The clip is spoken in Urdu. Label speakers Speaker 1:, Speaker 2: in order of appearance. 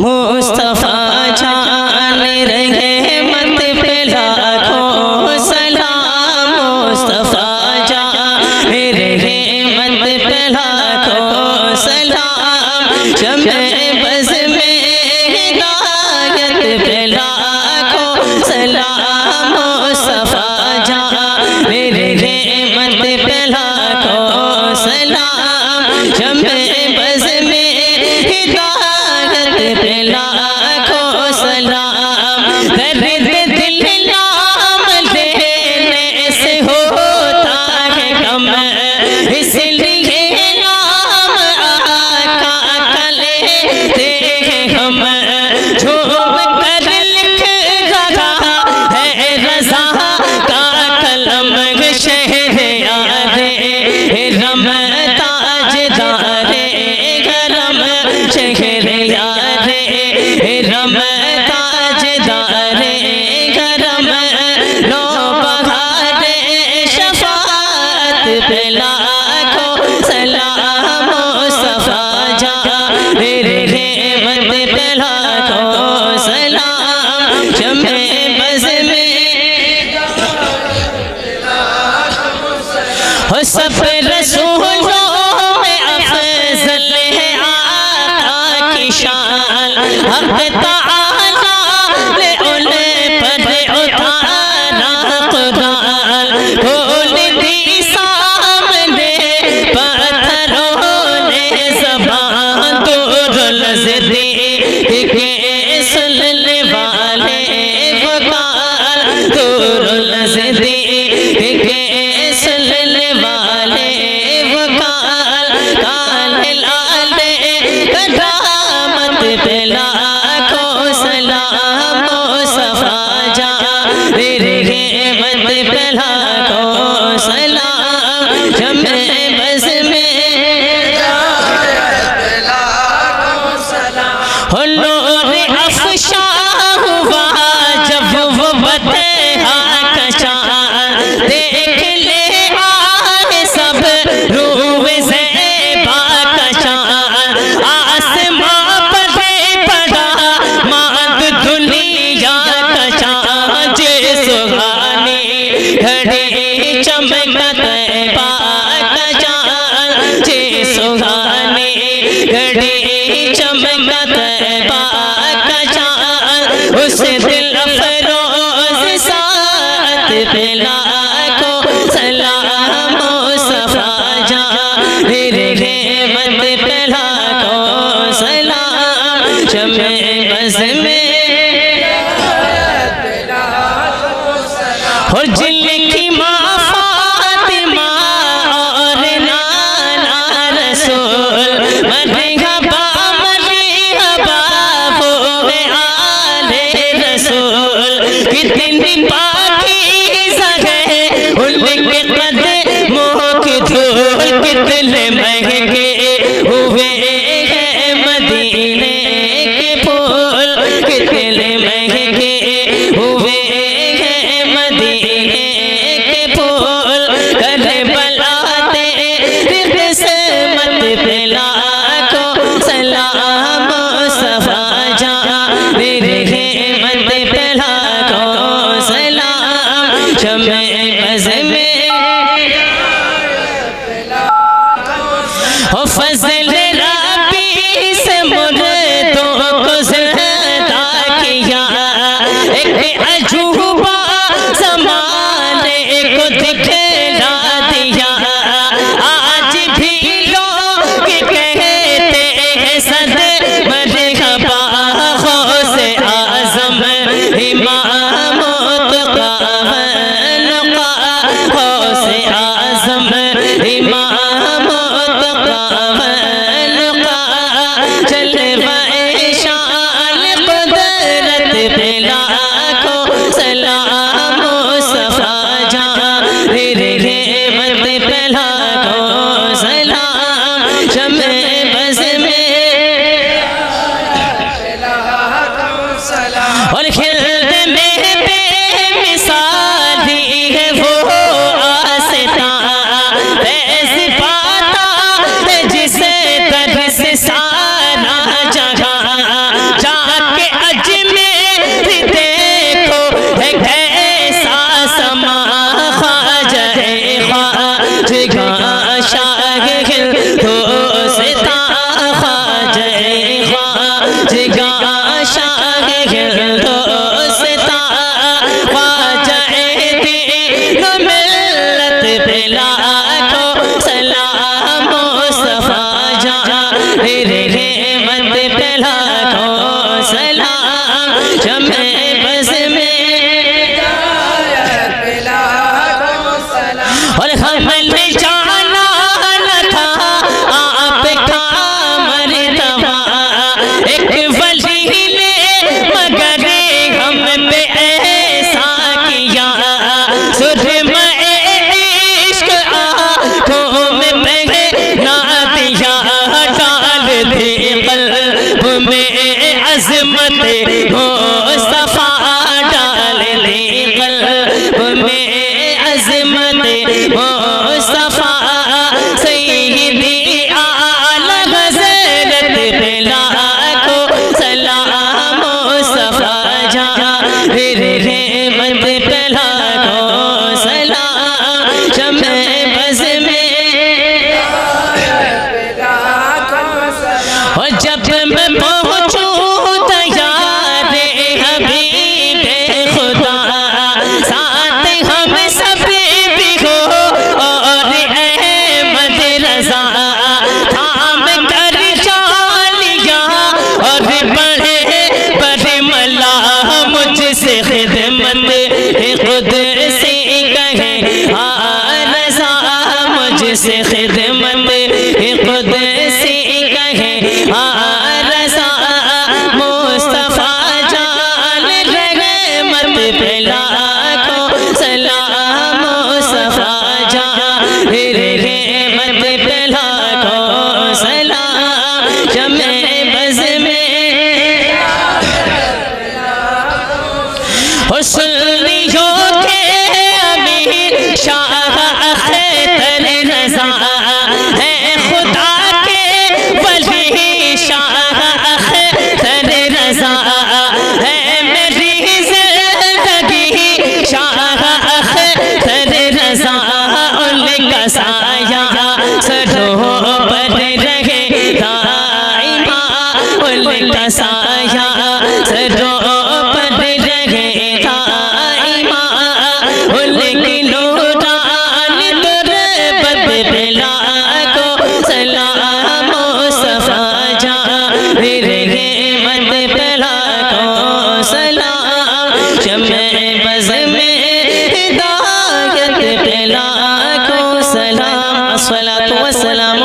Speaker 1: مصطفیٰ جان رحمت پہ لاکھوں سلام، مصطفیٰ جان رحمت پہ لاکھوں سلام، شمع بز میں ہدایت پہ لاکھوں سلام، مصطفیٰ جان رحمت پہ لاکھوں سلام، شمع بز میں ہدایت پہ لاکھوں سلام، درد دل نام لینے سے ہوتا ہے کم، اس لیے نام آقا کا لیتے ہیں ہم، جھوم کر لکھ رہا ہے رضا کا قلم، شہر یار رم تاجدار گرم، شہر یار رم تاجدار گرم، نو بہار شفاعت پہ لاکھوں سلام، مصطفیٰ جان رحمت پہ لاکھوں سلام، شمع بز میں سب رسولوں میں افضل ہے آقا کی شان، حق تعالی نے ان پر اتارا قرآن، کھول دی سامنے پتھروں نے زبان، دور نزدیک کے سننے والے پکار، دور نزدیک کے سننے والے پکار، کالے لالے قدامت پہ لاکھوں سلام، مصطفیٰ جان رحمت پہ لاکھوں سلام، شمع بز میں نور افشا ہوا جب وہ بطحا کا چاند، دیکھ لے آئے سب روح زیبا کا چاند، آسماں پر پڑا ماند دنیا کا چاند، سہانی گھڑی چمکا طیبہ کا چاند، سہانی گھڑی چمکا طیبہ کا چاند، اس دل افروز ساعت پہ لاکھوں سلام، مصطفیٰ جان رحمت پہ لاکھوں سلام، شمع بز میں اور جن کی ماں فاطمہ اور نانا رسول، مرحبا مرحبا ہوئے آل رسول، کتنی پاکیزہ ہے ان کے قدموں کی دھول، کتنے مہنگے ہوئے ہیں مدینے کے پھول، عظمت مصطفیٰ ڈال دے قلب میں عظمت مصطفیٰ سیدی اعلیٰ حضرت پہ لاکھوں سلام مصطفیٰ جان رحمت پہ لاکھوں سلام شمع بز میں اور جب میں پہنچوں دیار حبیب خدا ساتھ ہم سب بھی ہو اور احمد رضا تھام کر چالیا اور بڑھے بڑھے ملا مجھ سے خدمت خود سے کہے رضا مجھ سے خدمت خود سے کہے رضا مصطفیٰ جان رحمت پہ لاکھوں سلام مصطفیٰ جان رحمت پہ لاکھوں سلام شمع بز میں حسنیوں کے امیر شاہ اختر رضا ہے خدا کے ولی شاہ اختر رضا ہے میری زندگی شاہ اختر رضا ان کا سایہ سروں پر رہے دائما ان کا سایہ سروں پر رہے دائما ان کی نوران تربت پہ لاکھوں سلام مصطفیٰ جان رحمت پہ لاکھوں سلام شمع بز میں ہدایت پہ لاکھوں سلام الصلاۃ والسلام